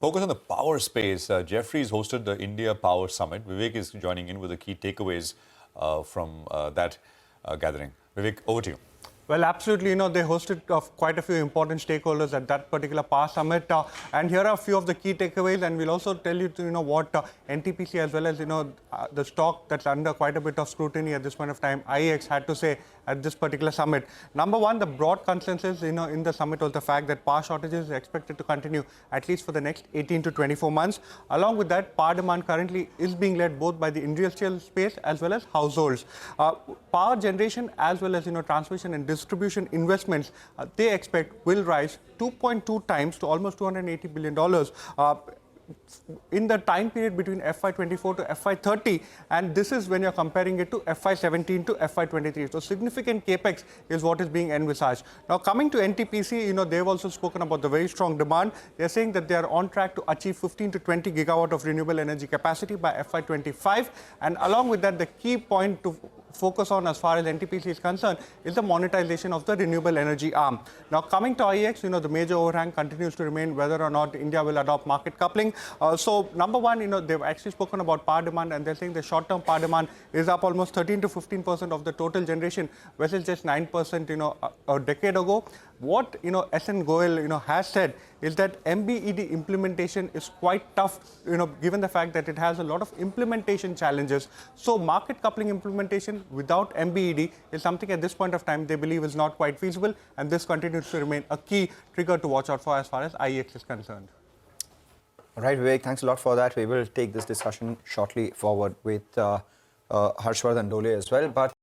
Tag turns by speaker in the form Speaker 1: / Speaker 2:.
Speaker 1: Focus on the power space. Jefferies hosted the India Power Summit. Vivek is joining in with the key takeaways from that gathering. Vivek, over to you.
Speaker 2: Well, absolutely. They hosted quite a few important stakeholders at that particular Power Summit. And here are a few of the key takeaways. And we'll also tell you, what NTPC as well as, the stock that's under quite a bit of scrutiny at this point of time, IEX had to say at this particular summit. Number one, the broad consensus, in the summit was the fact that power shortages are expected to continue at least for the next 18 to 24 months. Along with that, power demand currently is being led both by the industrial space as well as households. Power generation as well as, transmission and distribution investments, they expect will rise 2.2 times to almost $280 billion in the time period between FY24 to FY30, and this is when you're comparing it to FY17 to FY23. So significant capex is what is being envisaged. Now coming to NTPC, they've also spoken about the very strong demand. They're saying that they are on track to achieve 15 to 20 gigawatt of renewable energy capacity by FY25, and along with that, the key point to focus on as far as NTPC is concerned is the monetization of the renewable energy arm. Now coming to IEX, the major overhang continues to remain whether or not India will adopt market coupling. So number one, they've actually spoken about power demand, and they're saying the short-term power demand is up almost 13 to 15% of the total generation versus just 9%, a decade ago. What, SN Goel, has said is that MBED implementation is quite tough, given the fact that it has a lot of implementation challenges. So market coupling implementation without MBED is something at this point of time they believe is not quite feasible, and this continues to remain a key trigger to watch out for as far as IEX is concerned.
Speaker 3: All right, Vivek, thanks a lot for that. We will take this discussion shortly forward with Harshvardhan Dole as well. But